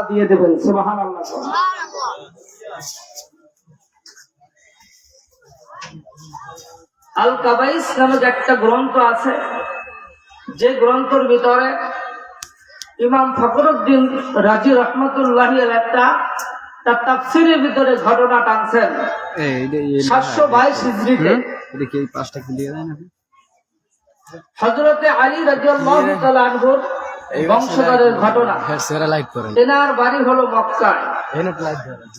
দিয়ে দেবেন। সুবহানাল্লাহ। আল কাবাইস নামক একটা গ্রন্থ আছে, যে গ্রন্থের ভিতরে ইমাম ফখরুদ্দিন রাজি রহমতুল্লাহি আলাইহি একটা তার তাফসীরের ভিতরে ঘটনা টানছেন 722 হিজরিতে। দেখি এই পাঁচটা কি দিয়ে দেন আপনি। হযরতে আলী রাদিয়াল্লাহু তাআলা আনহুর বংশধরের ঘটনা। সেরা লাইট করেন। এনার বাড়ি হলো মক্কায়। এনে লাইট ধরেন।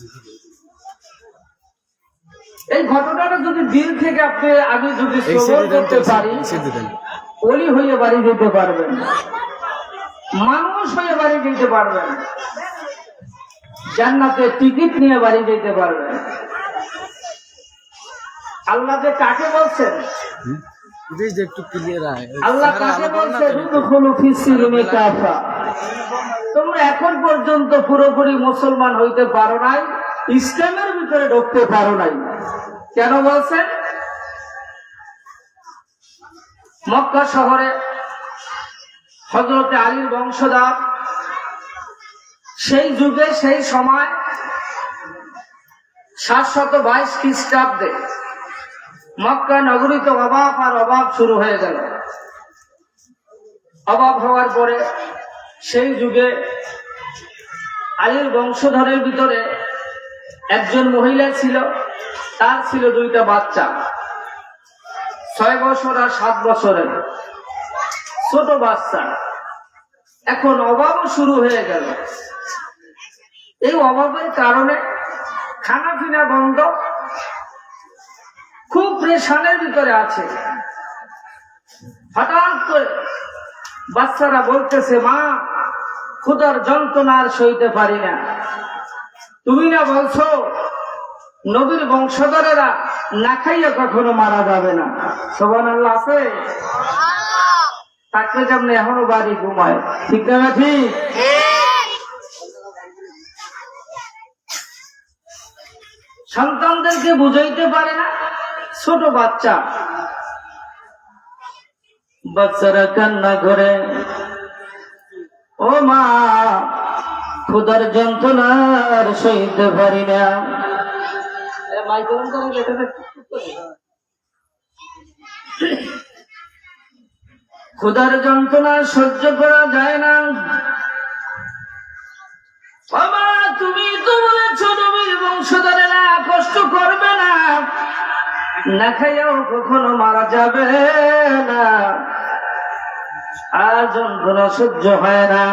এই ঘটনাটা যদি দিল থেকে আমি যদি শ্রবণ করতে পারি, ওলি হয়ে বাড়ি যেতে পারবেন, মানুষ হয়ে বাড়ি যেতে পারবেন, জান্নাতে টিকিট নিয়ে বাড়ি যেতে পারবেন। আল্লাহ যে কাকে বলছেন, একটু ক্লিয়ার হয়। আল্লাহ কাকে বলছে উদখুলু ফিস সিলমি কাফা। তোমরা এখন পর্যন্ত পুরোপুরি মুসলমান হইতে পারো নাই, ইসলামের ভিতরে ঢুকতে পারো নাই। কেন বলছেন? মক্কা শহরে হযরতে আলীর বংশধর সেই যুগে সেই সময় 722 খ্রিস্টাব্দে মক্কা নগরীতে অভাব আর অভাব শুরু হয়ে গেল। অভাব হওয়ার পরে সেই যুগে আলীর বংশধরের ভিতরে একজন মহিলা ছিল, তার ছিল 2টা বাচ্চা, 6 বছর আর 7 বছরের ছোট বাচ্চা। এখন অভাবও শুরু হয়ে গেল। এই অভাবের কারণে খানা পিনা বন্ধ, খুব প্রেশানের ভিতরে আছে। হঠাৎ করে বাচ্চারা বলতেছে, মা, ক্ষুধার যন্ত্রণা আর সইতে পারি না। তুমি না বলছো নবীর বংশধরেরা না খাইয়া কখনো মারা যাবে না? সুবহানাল্লাহ আছে? তাকে যেমন এখনো বাড়ি ঘুমায়, ঠিক না? ঠিক। সন্তানদেরকে বুঝাইতে পারে না, ছোট বাচ্চা, বাচ্চারা কান্না করে, ও মা, ক্ষুধার যন্ত্রণার সইতে পারি না। ক্ষুধার যন্ত্রণা সহ্য করা যায় না। বাবা, তুমি তো বলেছো নবীর বংশধরেরা কষ্ট করবে না, না খাইয়াও কখনো মারা যাবে না, আর যন্ত্রণা সহ্য হয় না।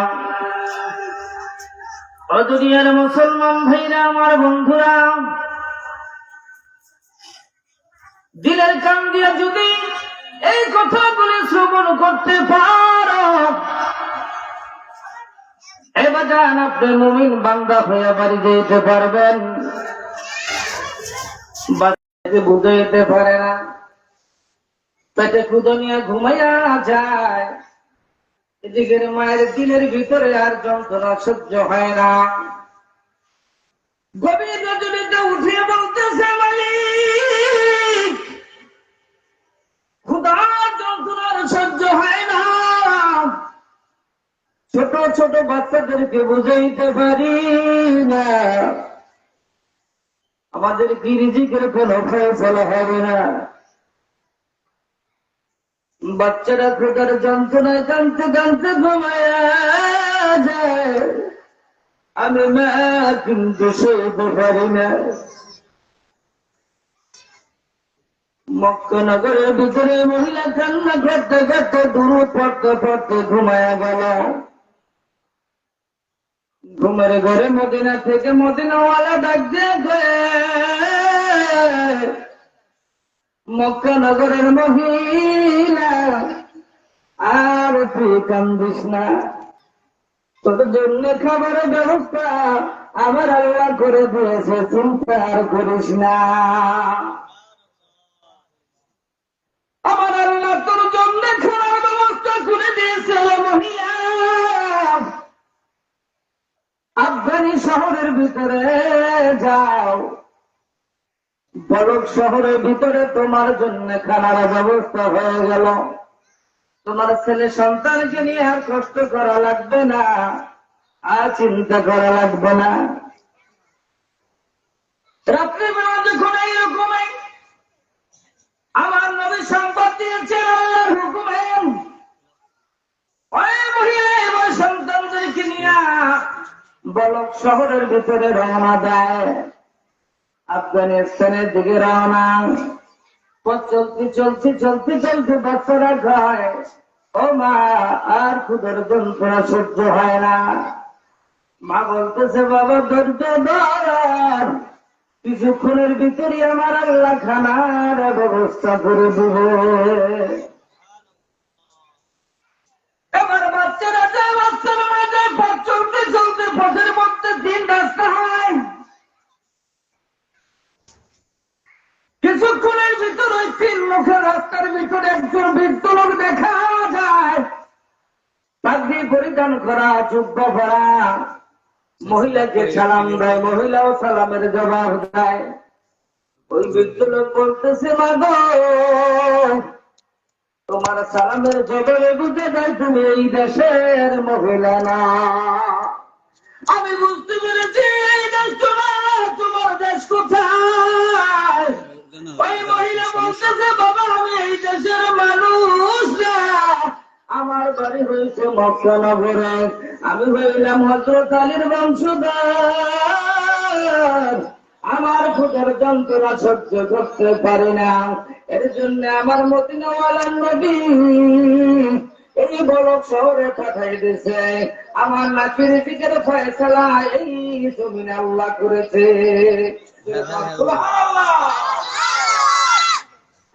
ও দুনিয়ার মুসলমান ভাইরা, আমার বন্ধুরা, দিলের কান দিয়ে যদি এই কথাগুলি শ্রবণ করতে পারো, এবার যান আপনি মুমিন বান্দা হয়ে বাড়ি যেতে পারবেন। বাচ্চাকে বুঝাইতে পারে না, পেটে ক্ষুধা নিয়ে ঘুমাইয়া যায়, এদিকের মায়ের দিলের ভিতরে আর যন্ত্রণা সহ্য হয় না। গভীর রজনীতে উঠে বলতেছে, মালিক, ক্ষুধার যন্ত্রণার সহ্য হয় না, ছোট ছোট বাচ্চাদেরকে বুঝাইতে পারি না, আমাদের কি রিজিকের কোনো ফয়সালা হবে না। বাচ্চারা ক্ষুধার যন্ত্রণায় কাঁদতে কাঁদতে ঘুমায়া যায়, আমি মা কিন্তু সইতে পারি না। মক্কা নগরের ভিতরে মহিলা কান্না করতে করতে দুরূদ পড়তে পড়তে ঘুমায়া গেল। ঘুমের ঘরে মদিনা থেকে মদিনাওয়ালা ডাক দিয়ে, মক্কা নগরের মহিলা, আর তুই কান্দিস না, তোর জন্য খাবারের ব্যবস্থা আমার আল্লাহ করে দিয়েছে, চিন্তা আর করিস না। আমার আল্লাহ তোর জন্য খাওয়ার ব্যবস্থা করে দিয়েছে। মহিলা, আফগানি শহরের ভিতরে যাও, বলক শহরের ভিতরে তোমার জন্য খানার ব্যবস্থা হয়ে গেল। তোমার ছেলে সন্তানকে নিয়ে আর কষ্ট করা লাগবে না, আর চিন্তা করা লাগবে না। রাত্রিবেলা যখন এইরকম আমার নবী সংবাদ দিয়েছেন আল্লাহর হুকুমে, ওই মহিলা এবং সন্তানদেরকে নিয়ে বলক শহরের ভিতরে রওনা দেয়, আফগানিস্তানের দিকে রওনা। চলতে চলতে চলতে চলতে বাচ্চারা খায়, ও মা আর ক্ষুধার যন্ত্রণা সহ্য হয় না। মা বলতেছে, বাবা ধৈর্য ধর, কিছুক্ষণের ভিতরে আমার আল্লাহ খানার ব্যবস্থা করে দেবে। এবার বাচ্চারা যায়, বাচ্চারা যায়, পথ চলতে চলতে পথের মধ্যে দিন রাস্তা হয়। কিছুক্ষণের ভিতরে ওই তিন মুখের রাস্তার ভিতরে একজন বৃদ্ধ লোক দেখা যায়, পাগড়ি পরিধান করা, জুব্বা পরা, মহিলাকে সালাম দেয়, মহিলাও সালামের জবাব দেয়। ওই বৃদ্ধ লোক বলতেছে, মা গো, তোমার সালামের জবাবে বুঝে দেয় তুমি এই দেশের মহিলা না। আমি বুঝতে পেরেছি এই দেশ তোমার, তোমার দেশ কোথায়? ওই মহিলা বলতেছে, বাবা আমি এই দেশের মানুষ না, আমার বাড়ি হয়েছে মক্কা নগরে, আমি হইলাম হযরত আলীর বংশধর, আমার ক্ষুধার যন্ত্রণা সহ্য করতে পারি না, এর জন্য আমার মদিনাওয়ালার নবী এই বলক শহরে পাঠাই দিয়েছে। আমার নাতির দিকের ফয়সালা এই জমিনে আল্লাহ করেছে।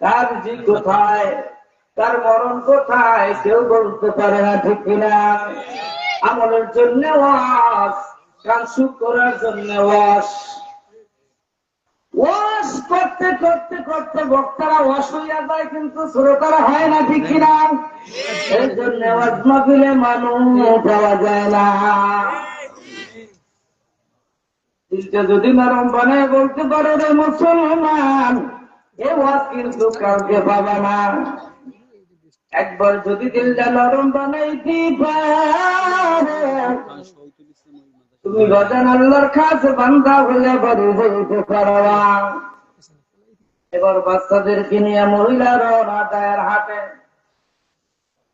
কার জি কোথায়, তার মরণ কোথায় কেউ বলতে পারে না, ঠিক কিনা? আমলের জন্য ওয়াজ, কান সুখ করার জন্য ওয়াজ। ওয়াজ করতে করতে করতে বক্তারা ওয়াজ হইয়া যায়, কিন্তু শ্রোতারা হয় না, ঠিক কিনা? এই জন্য ওয়াজ মাহফিলে মানুষ পাওয়া যায় না। দিলটা যদি নরম বানায় বলতে পারো রে মুসলমান, এ ওয়াজ কিন্তু কাউকে পাবা না। একবার যদি দিলটা নরম বানাইতে পারে, তুমি গজান আল্লাহর কাছে বান্দা হলে বাড়ি যাইতে পারবা। এবার বাচ্চাদেরকে নিয়ে মহিলা রওনা দেয় হাটে।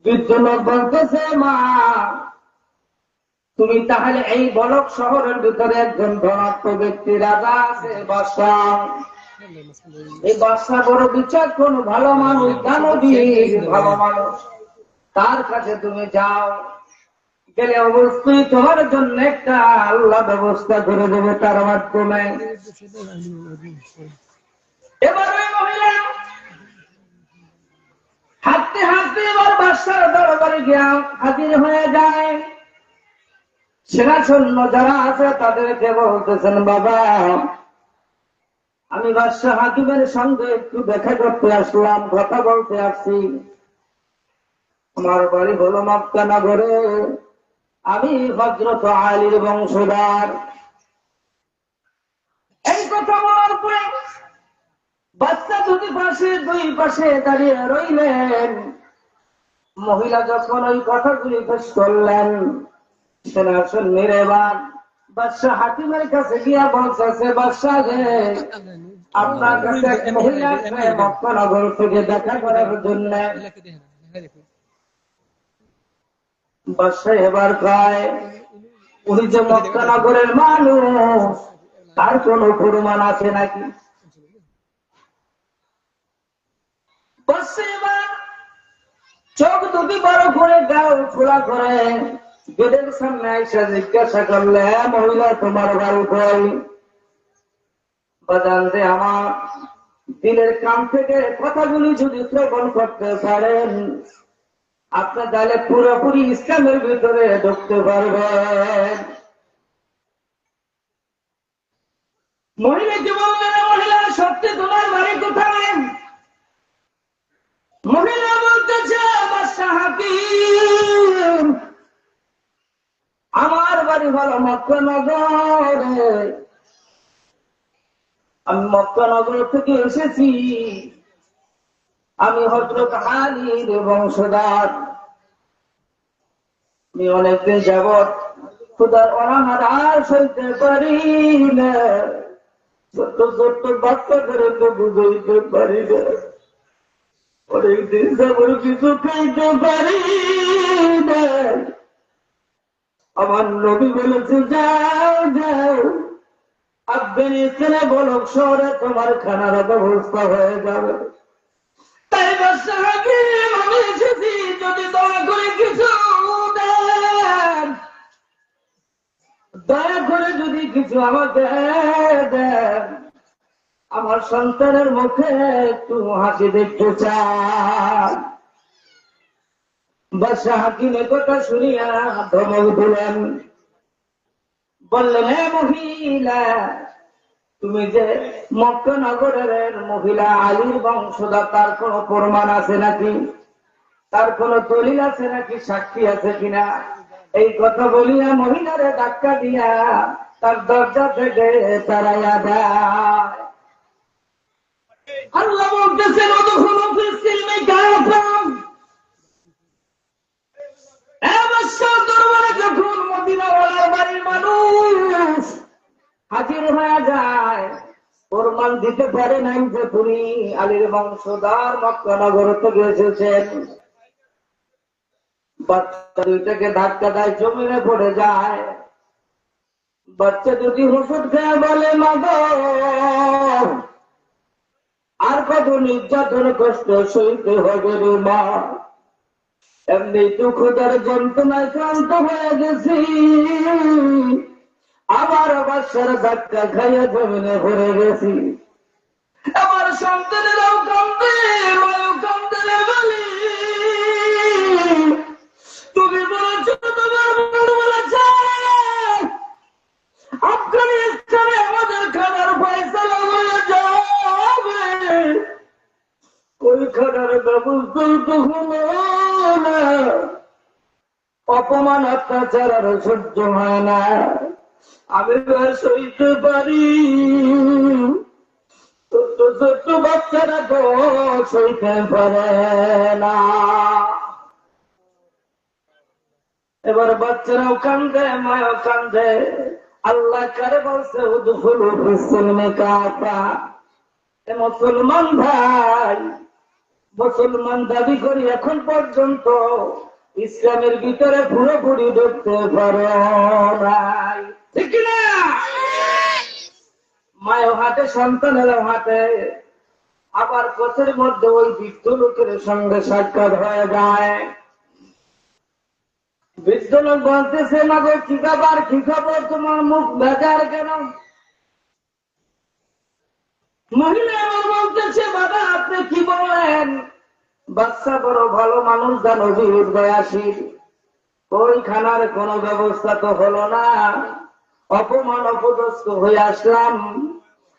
বৃদ্ধ লোক বলতেছে, মা তুমি তাহলে এই বলক শহরের ভিতরে একজন ধনাত্ম ব্যক্তি রাজা আছে, বাদশাহ, এই বাদশাহ বড় বিচক্ষণ, ভালো মানুষ, দানবীর ভালো মানুষ, তার কাছে তুমি যাও, গেলে অবশ্যই তোমার জন্য একটা আল্লাহ ব্যবস্থা করে দেবে তার মাধ্যমে। এবার ওই মহিলা হাঁটতে হাঁটতে এবার বাদশার দরবারে গিয়া হাজির হয়ে যায়। সেনা সৈন্য যারা আছে তাদেরকে বলতেছেন, বাবা আমি বাদশাহ হাকিমের সঙ্গে একটু দেখা করতে আসলাম, কথা বলতে আসছি, আমার বাড়ি হলো মক্কা নগরে, আমি হযরত আলীর বংশধর। এই কথা বলার পরে বাচ্চা দুটি পাশে দুই পাশে দাঁড়িয়ে রইলেন। মহিলা যখন ওই কথাগুলি পেশ করলেন, সেনা সৈন্যের এবার বাদশাহ হাকিমের কাছে গিয়া বলতেছে, বাদশাহ আপনার কাছে এক মহিলা আছে মক্কা নগর থেকে দেখা করার জন্য। বাদশাহ এবার কয়, উনি যে মক্কা নগরের মানুষ, তার কোন প্রমাণ আছে নাকি? বাদশাহ এবার চোখ দুটি বড় করে গাও খোলা করে গেটের সামনে এসে জিজ্ঞাসা করলে, মহিলা তোমার বাড়ি কই? বাজান যে আমার দিলের কান থেকে কথাগুলি যদি শ্রবণ করতে পারেন, আপনি তাহলে পুরোপুরি ইসলামের ভিতরে ঢুকতে পারবেন। মহিলাকে বললেন, মহিলা সত্যি তোমার বাড়ি কোথায়? মহিলা বলতেছে, বাদশাহ হাকিম আমার বাড়ি হলো মক্কা নগরে, আমি মক্কা নগর থেকে এসেছি, আমি হযরত আলীর বংশধর। আমি অনেকদিন যাবৎ খুদার অনাহার আর সইতে পারি না, ছোট্ট ছোট্ট বাচ্চাদেরকে বুঝাইতে পারি না, অনেকদিন যাবর কিছু খাইতে পারি না। আমার নবী বলেছে যাও যাও আফগানিস্তানে বলক শহরে তোমার খানার ব্যবস্থা হয়ে যাবে। তাই বাদশাহ হাকিম আমি এসেছি, যদি দয়া করে কিছু দেন, দয়া করে যদি কিছু আমাকে দেন, আমার সন্তানের মুখে একটু হাসি দেখতে চান। বাদশাহ হাকিমের কথা শুনিয়া ধমক দিলেন, বললেন হে মহিলা, তুমি যে মক্কা নগরের মহিলা আলীর বংশধর, তার কোন প্রমাণ আছে নাকি, তার কোন দলিল আছে নাকি, সাক্ষী আছে কিনা? এই কথা বলিয়া মহিলারে ধাক্কা দিয়া তার দরজা থেকে তাড়াইয়া দেয়। আল্লাহ বলতেছেন ওয়াদখুলু ফিস সিলমি কাফাম। দরবারে যখন মদিনাওয়ালার বাড়ির মানুষ হাজির হয়ে যায়, প্রমাণ দিতে পারে নাই যে তুমি আলীর বংশধর, মক্কা নগর থেকে এসেছেন। বাচ্চা দুইটাকে ধাক্কা দেয়, জমিনে পড়ে যায়। বাচ্চা দুটি হোঁচট খেয়ে বলে মা গো, আর কত নির্যাতন কষ্ট সইতে হবে রে মা, এমনি তো ক্ষুধার যন্ত্রণায় ক্লান্ত হয়ে গেছি, আবার বাচ্চার ধাক্কা খাইয়া জমিনে পড়ে গেছি। আমার সন্তানেরাও কান্দে, মাও কান্দে রে বলি, তুমি বলেছ তোমার মন বলেছে আফগানিস্তানে আমাদের খানার ফয়সালা হয়ে যাবে, ওই খানার ব্যবস্থা তো হলো না, অপমান অত্যাচার আর সহ্য হয় না, আমি সইতে পারি, ছোট্ট ছোট্ট বাচ্চারা তো সইতে পারে না। এবার বাচ্চারাও কান্দে, মায়ও কান্দে। আল্লাহ কারে বলছে উদখুলু ফিস সিলমি কাফা। মুসলমান ভাই, মুসলমান দাবি করি এখন পর্যন্ত ইসলামের ভিতরে পুরোপুরি ঢুকতে পারো নাই, ঠিক না? মায়ের হাতে, সন্তানেরও হাতে। আবার পথের মধ্যে ওই বৃদ্ধ লোকের সঙ্গে সাক্ষাৎ হয়ে যায়। বৃদ্ধ লোক বলতেছে না গো, কি খাবার, কি খবর, তোমার মুখ বেজার কেন? মহিলা আমার বলতেছে বাবা আপনি কি বলেন, বাচ্চা বড় ভালো মানুষ, জানো বীরদয়াশীল, ওই খানার কোন ব্যবস্থা তো হলো না, অপমান অপদস্থ হয়ে আসলাম,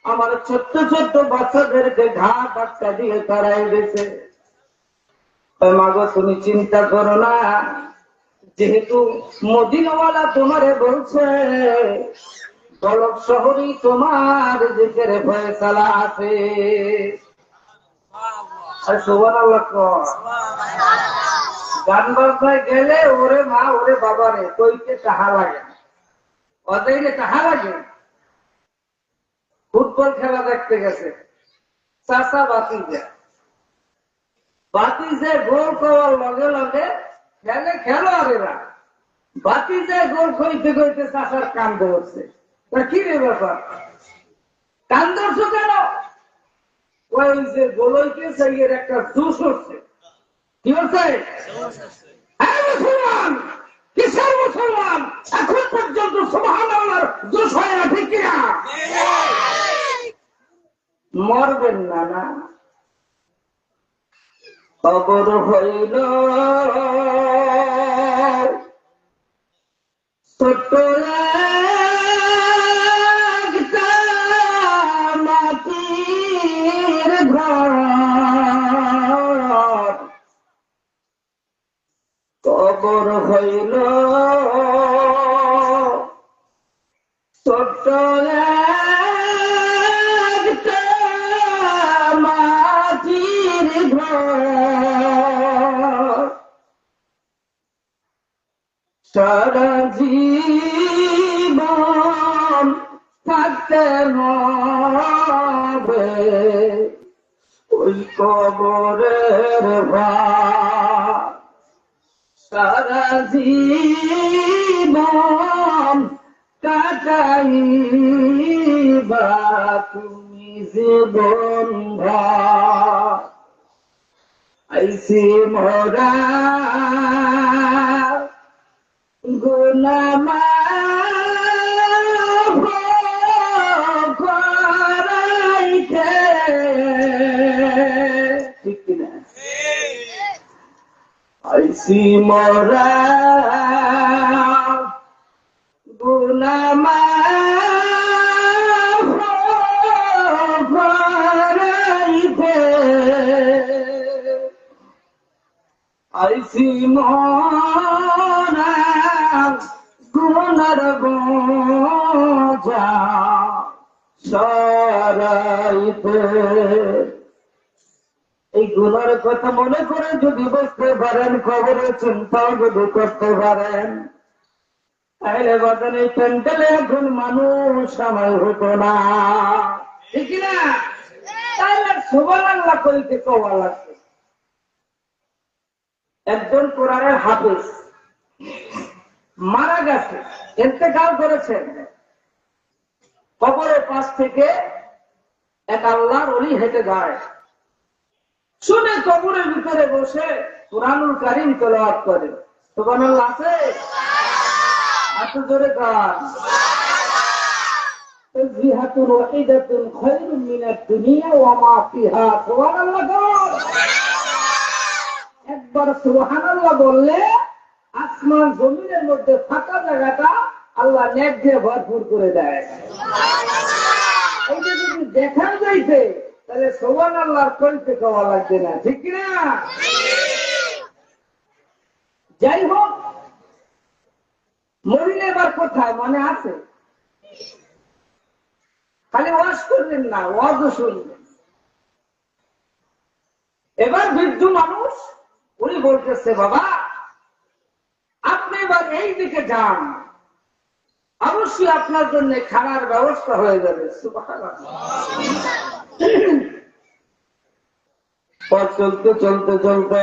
আমার ছোট্ট ছোট্ট বাচ্চাদেরকে ঘা ধাক্কা দিয়ে তাড়াই দিয়েছে। মাগো তুমি চিন্তা করো না, যেহেতু মদিনাওয়ালা তোমারে বলছে বলক শহরেই তোমার জিকির ফয়সালা আছে। আর সুবহানাল্লাহ কর। গান বাজনায় গেলে ওরে মা ওরে বাবা রে কইতে টাহা লাগে, অজাইলে টাহা লাগে। ফুটবল খেলা দেখতে গেছে, চাচা বাতিজে গোল করার লগে লগে খেলে খেলোয়াড়েরা, বাতিজে গোল কইতে কইতে চাচার কান ধরছে। তা কি রে ব্যাপার, কান ধরছো কেন? ওই যে গোল হইতেছে এর একটা জোশ হচ্ছে। কি হচ্ছে? মুসলমান, কিসের মুসলমান? এখন পর্যন্ত সুবহানাল্লাহর জোশ হয় না, ঠিক কিনা? মরবেন না, না খবর হইল ছোট্ট একটা মাটির ঘর, খবর হইল ছোট্ট একটা মাটির ঘর, সারা জীবন থাকতে হবে ওই কবরের ভার। সারা জীবন কাটাইবা তুমি জীবন ভর। আইসি মোরা গুনামাফ করাইতে, ঠিক কিনা? আইসি মোরা গুনামাফ করাইতে, আইসি মোরা গুনার বোঝা সরাইতে। এই গুনার কথা মনে করে যদি বসতে পারেন, খবরের চিন্তাও যদি করতে পারেন, তাহলে বাজান এই প্যান্ডেলে এখন মানুষ সময় হতো না, ঠিক না? তাহলে সুবহানাল্লাহ কইতে কওয়া লাগছে। একজন কোরআনের হাফেজ মারা গেছে, ইন্তেকাল করেছেন। কবরের পাশ থেকে এক আল্লাহর ওলি হেঁটে যায়, শুনে কবরের ভিতরে বসে কুরআনুল কারীম তেলাওয়াত করে। সুবহানাল্লাহ আছে? এত জোরে গান। তাসবিহাতুন ওয়াহিদাতুন খায়রুম মিনাদ দুনিয়া ওয়া মা ফিহা। সুবহানাল্লাহ বল। একবার সুবহানাল্লাহ বললে আসমান জমিনের মধ্যে ফাঁকা জায়গাটা আল্লাহ নেক দিয়ে ভরপুর করে দেয়। এইটা যদি দেখা যাইতে তাহলে সুবহানাল্লাহ কইতে কওয়া লাগবে না, ঠিক না? যাই হোক, মরিলে এবার কোথায় মনে আছে? খালি ওয়াজ করবেন না, ওয়াজও শুনবেন। এবার বৃদ্ধ মানুষ উনি বলতেছে, বাবা আপনি এবার এই দিকে যান, অবশ্যই আপনার জন্য খানার ব্যবস্থা হয়ে যাবে। সুবহানাল্লাহ। পথ চলতে চলতে চলতে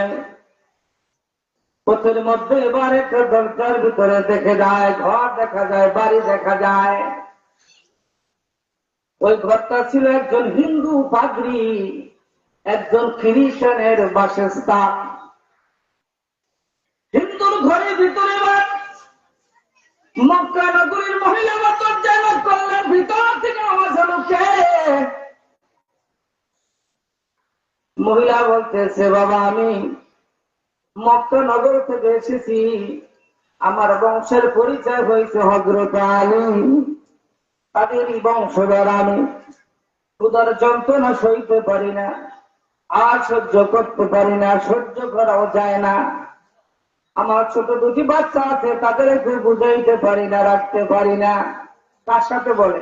পথের মধ্যে এবার একটা দরজার ভিতরে দেখে যায়, ঘর দেখা যায়, বাড়ি দেখা যায়। ওই ঘরটা ছিল একজন হিন্দু পাদ্রী, একজন খ্রিস্টানের বাসস্থান। হিন্দুর ঘরের ভিতরে মক্কা নগরীর মহিলা দরজা নক করলেন, ভিতর থেকে আওয়াজ হলো কে? মহিলা বলতেছে, বাবা আমি মক্কা নগর থেকে এসেছি, আমার বংশের পরিচয় হয়েছে হযরত আলী, তাদেরই বংশধর আমি। ক্ষুধার যন্ত্রণা সইতে পারি না, আর সহ্য করতে পারি না, সহ্য করাও যায় না। আমার ছোট দুটি বাচ্চা আছে, তাদের একটু বুঝাইতে পারি না, রাখতে পারি না। কার সাথে বলে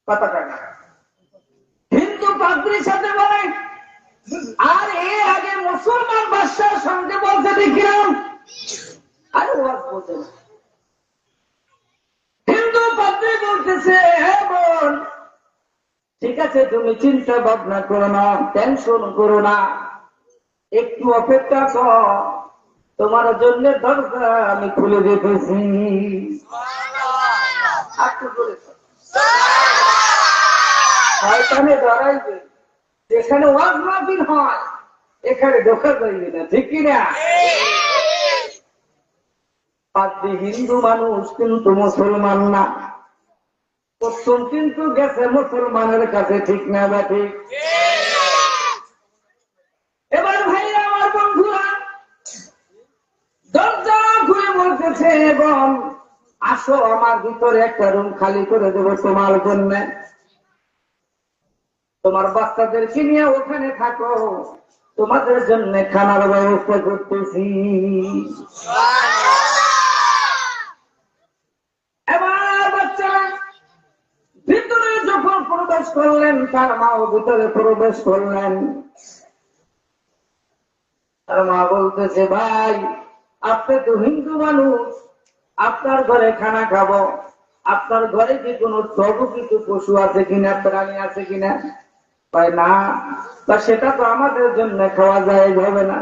কথাটা? হিন্দু পাদ্রীর সাথে বলে। আর এর আগে মুসলমান বাদশার সঙ্গে বলতে দেখিলাম, আর ওয়াজ বলতে না। হিন্দু পাদ্রী বলতেছে, হে বোন, ঠিক আছে তুমি চিন্তা ভাবনা করো না, টেনশন করো না, একটু অপেক্ষা কর, তোমার জন্য দরজা আমি খুলে দিতেছি। শয়তানে ডরাইবে, যেখানে ওয়াজ মাহফিল হয় এখানে ঢোকা যাইবে না, ঠিক কিনা? পাদ্রী হিন্দু মানুষ কিন্তু মুসলমান না, পশ্চিম কিন্তু গেছে মুসলমানের কাছে, ঠিক না বা ঠিক? এবার ভাইরা আমার বন্ধুরা দরজা খুলে বলতেছে, এবং আসো আমার ভিতরে একটা রুম খালি করে দেবো তোমার জন্য, তোমার বাচ্চাদেরকে নিয়ে ওখানে থাকো, তোমাদের জন্য খানার ব্যবস্থা করতেছি। এবার বাচ্চারা ভিতরে যখন প্রবেশ করলেন, তার মাও ভিতরে প্রবেশ করলেন। তার মা বলতেছে, ভাই আপনি তো হিন্দু মানুষ, আপনার ঘরে খানা খাবো, আপনার ঘরে কি কোনো কিছু পশু আছে কিনা, প্রাণী আছে কিনা? কয় না। বা সেটা তো আমাদের জন্য খাওয়া যায় হবে না।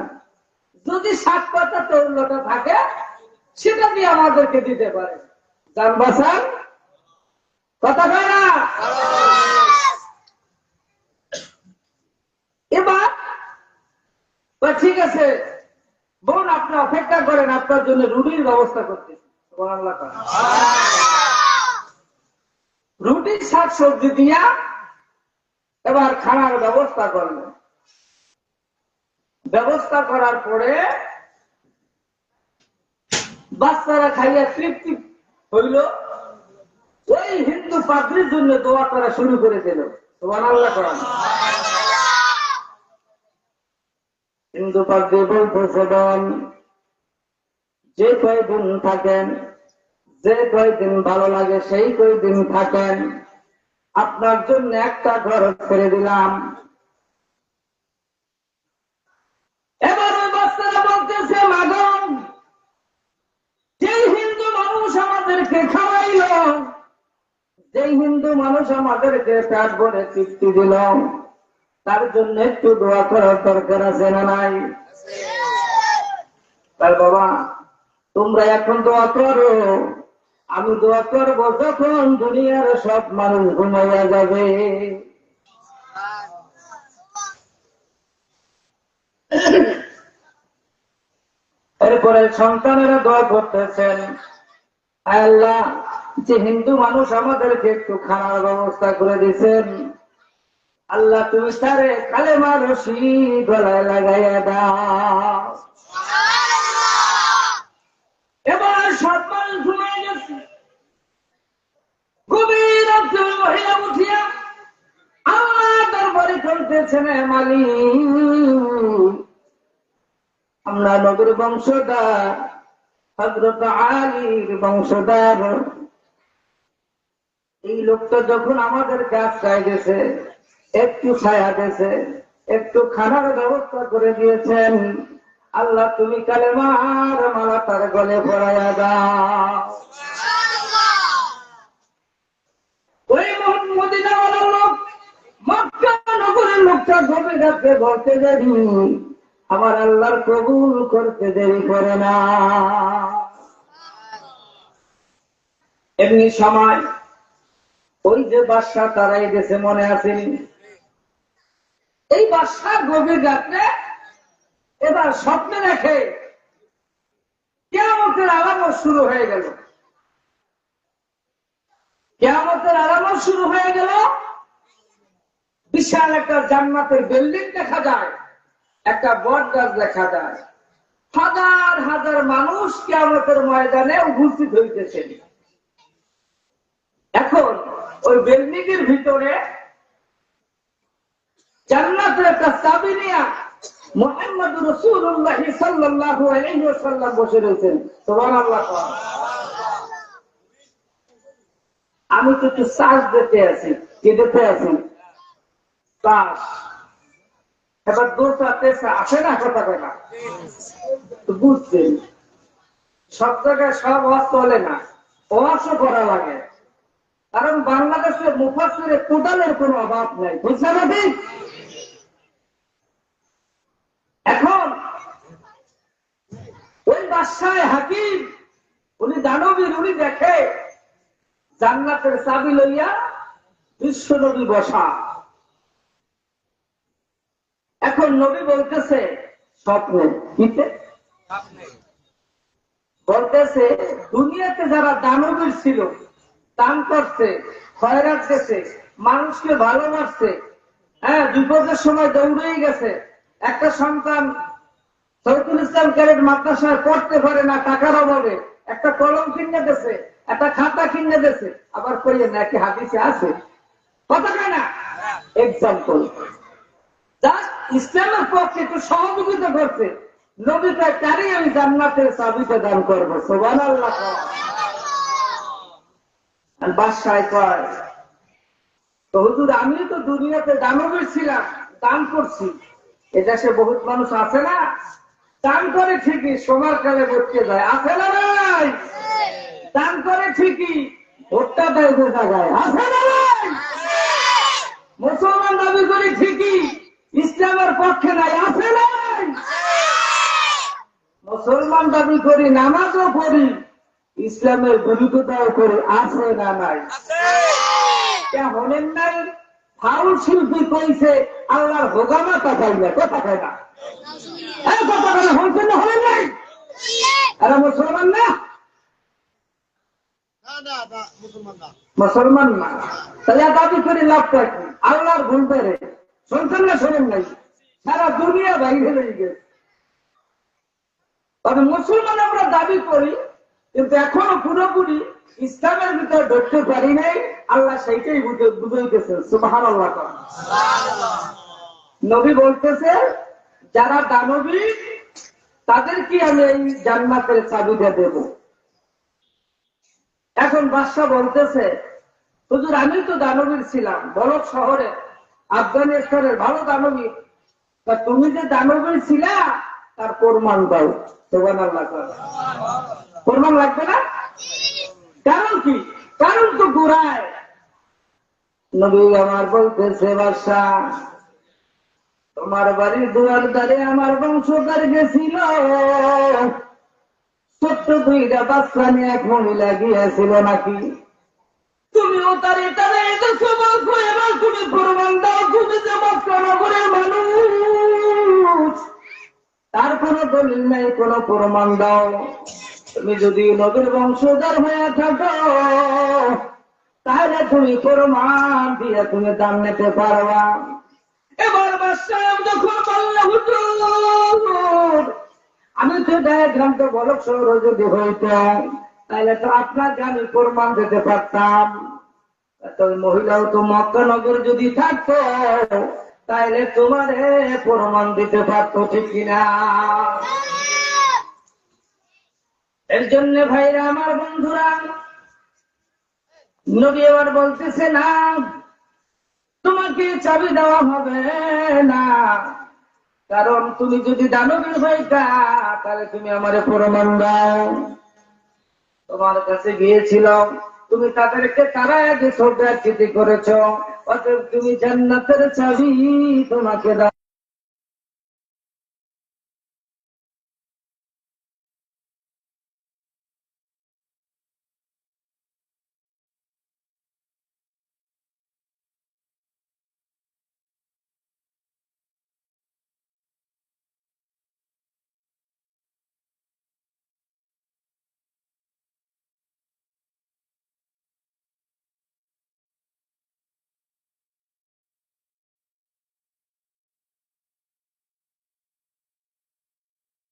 যদি শাক পাতা তরুলতা থাকে সেটা দিয়ে আমাদেরকে দিতে পারে। যান বাসান কথা কয় না। এবার ঠিক আছে বোন, আপনি অপেক্ষা করেন, আপনার জন্য রুটির ব্যবস্থা করতেছি। সুবহানাল্লাহ। রুটি শাক সবজি দিয়া এবার খানার ব্যবস্থা করলেন। ব্যবস্থা করার পরে বাচ্চারা খাইয়া তৃপ্তি হইল। ওই হিন্দু পাদ্রির জন্য দোয়া করা শুরু করে দিল। সুবহানাল্লাহ। হিন্দু পাদ্রি বলতেছেন, যে কয়দিন থাকেন, যে কয়দিন ভালো লাগে সেই কয়দিন থাকেন, আপনার জন্য একটা ঘর ছেড়ে দিলাম। এবার ওই বাচ্চারা বলতেছে, মাগন, যে হিন্দু মানুষ আমাদেরকে খাওয়াইল, যে হিন্দু মানুষ আমাদেরকে পেট ভরে তৃপ্তি দিল, তার জন্য একটু দোয়া করার দরকার আছে না নাই? তাই বাবা, তোমরা এখন দোয়া করো, আমি দোয়া করবো যখন দুনিয়ার সব মানুষ ঘুমাইয়া যাবে। এরপরে সন্তানেরা দোয়া করতেছেন, আল্লাহ, যে হিন্দু মানুষ আমাদেরকে একটু খানার ব্যবস্থা করে দিচ্ছেন, আল্লাহ তুমি তারে কালেমার রশি গলায় লাগাইয়া দাও। এবার সব মানুষ ঘুমিয়ে গেছে। গভীর রাত্রে মহিলা উঠিয়া আল্লাহ দরবারে চলতেছেন, মালিক, আমরা নবীর বংশধর, হযরত আলীর বংশধর, এই লোকটা যখন আমাদেরকে আশ্রয় গেছে, একটু ছায়া দিয়েছে, একটু খানার ব্যবস্থা করে দিয়েছেন, আল্লাহ তুমি কালেমার মালা তার গলে পরাইয়া দাও। ওই মদিনাওয়ালার লোক, মক্কা নগরের লোকটা গভীর রাতে বলতে দেরি, আমার আল্লাহর কবুল করতে দেরি করে না। এমনি সময় ওই যে বাদশা তারাই গেছে, মনে আসেনি? এই বাদশা গভীর রাত্রে এবার স্বপ্নে দেখে কিয়ামতের আলামত শুরু হয়ে গেল। কিয়ামতের আলামত শুরু হয়ে গেল। বিশাল একটা জান্নাতের বিল্ডিং দেখা যায়, একটা বট গাছ দেখা যায়, হাজার হাজার মানুষ কিয়ামতের ময়দানে উপস্থিত হইতেছেন। এখন ওই বিল্ডিং এর ভিতরে জান্নাতের একটা চাবি নিয়া মুহাম্মদ রাসূলুল্লাহ সাল্লাল্লাহু আলাইহি ওয়াসাল্লাম বসে রয়েছেন। সুবহানাল্লাহ। আমি তো একটু চার্জ দিতে আছি। কি দিতে আছি? চার্জ। এবার দোষটা তেসা আসে না, কথা কয় না, বুঝছেন? সব জায়গায় সব ওয়াজ চলে না, ওয়াজও করা লাগে। কারণ বাংলাদেশে মুফাসসিরে কোদালের কোনো অভাব নাই, বুঝছেন নাকি? এখন ওই বাদশাহ হাকিম, উনি দানবীর, উনি দেখে জান্নাতের চাবি লইয়া বিশ্ব নবী বসা। এখন নবী বলতেছে স্বপ্নে, কিতে বলতেছে, দুনিয়াতে যারা দানবীর ছিল, দান করছে, খয়রাত দিয়েছে, মানুষকে ভালোবাসছে, হ্যাঁ, বিপদের সময় দৌড়েই গেছে। একটা সন্তান শহীদুল ইসলাম ক্যাডেট মাদ্রাসায় পড়তে পারে না, টাকার অভাবে একটা কলম কিনে দিয়েছে, একটা খাতা কিনে দিয়েছে, আবার কইয়ে না কি হাদিসে আছে, কথা কয় না? এক্সাম্পল, ইসলামের পক্ষে একটু সহযোগিতা করছে, নবী কয় তারই আমি জান্নাতের চাবিটা দান করবো। সুবহানাল্লাহ। আর বাদশাহ কয়, তো হুজুর, আমি তো দুনিয়াতে দানবীর ছিলাম, দান করছি, এদেশে বহুত মানুষ আছে না, দান করে ঠিকই, সোনার কালে বসতে যায়, আছে না নাই? দান করে ঠিকই, ভোটটা দেয় যে জায়গায় আছে না নাই? মুসলমান দাবি করি ঠিকই, ইসলামের পক্ষে নাই, আছে নাই? মুসলমান দাবি করি, নামাজও পড়ি, ইসলামের বিরোধিতাও করি, আছে না নাই? হলেন নাই? ফাউল শিল্পী কইছে আল্লাহর হোগামাতা পাই না, কথা কয় না, কথা কয় না, হলছেন না, হলেন নাই? এরা মুসলমান না? মুসলমান না, তাহলে দাবি করে লাভটা কি? আল্লাহর ভুল পেরে শুনছেন না, শোনেন নাই? সারা দুনিয়া বাইরে হয়ে গেছে। তবে মুসলমান আমরা দাবি করি, কিন্তু এখনো পুরোপুরি ইসলামের ভিতরে ঢুকতে পারি নাই। আল্লাহ সেইটাই বুঝাইতেছে, সুবহানাল্লাহ। নবী বলতেছে যারা দানবী তাদেরকে আমি এই জান্নাতের চাবিটা দেব। এখন বাদশা বলতেছে হুজুর আমি তো দানবীর ছিলাম, বলক শহরে আফগানিস্তানের ভালো দানবী, তা তুমি যে দানবীর ছিলা তার প্রমাণ দাও। সুবহানাল্লাহ। প্রমাণ লাগবে না? কারণ কি? কারণ তো গোড়ায়। নবী আমার বলতেছে বাদশা তোমার বাড়ির দুয়ার দ্বারে আমার বংশধর গেছিল, ছোট্ট দুইটা বাচ্চা নিয়ে এক মহিলা গিয়েছিল নাকি? তুমিও তারে তারে এবার তুমি প্রমাণ দাও তুমি যে মক্কা নগরের মানুষ, তার কোনো দলিল নাই, কোনো প্রমাণ দাও। তুমি যদি নবীর বংশধর হয়ে থাকো তাহলে তুমি প্রমাণ দিয়ে তুমি দাম নিতে পারবা। এবার বাদশাহ যখন বলল হুজুর আমি তো ডায়াগ্রাম তো বলক শহর যদি হইতাম তাহলে তো আপনাকে আমি প্রমাণ দিতে পারতাম। তবে মহিলাও তো মক্কা নগর যদি থাকতো তাহলে তোমারে প্রমাণ দিতে পারতো, ঠিক কিনা? এর জন্য ভাইরা আমার বন্ধুরা, নবী এবার বলতেছে না তোমাকে চাবি দেওয়া হবে না, কারণ তুমি যদি দানবীর হইতা তাহলে তুমি আমারে প্রমাণ দাও। তোমার কাছে গিয়েছিলাম, তুমি তাদেরকে তারায় যে শ্রদ্ধা করেছ, অতএব তুমি জান্নাতের চাবি তোমাকে দাও।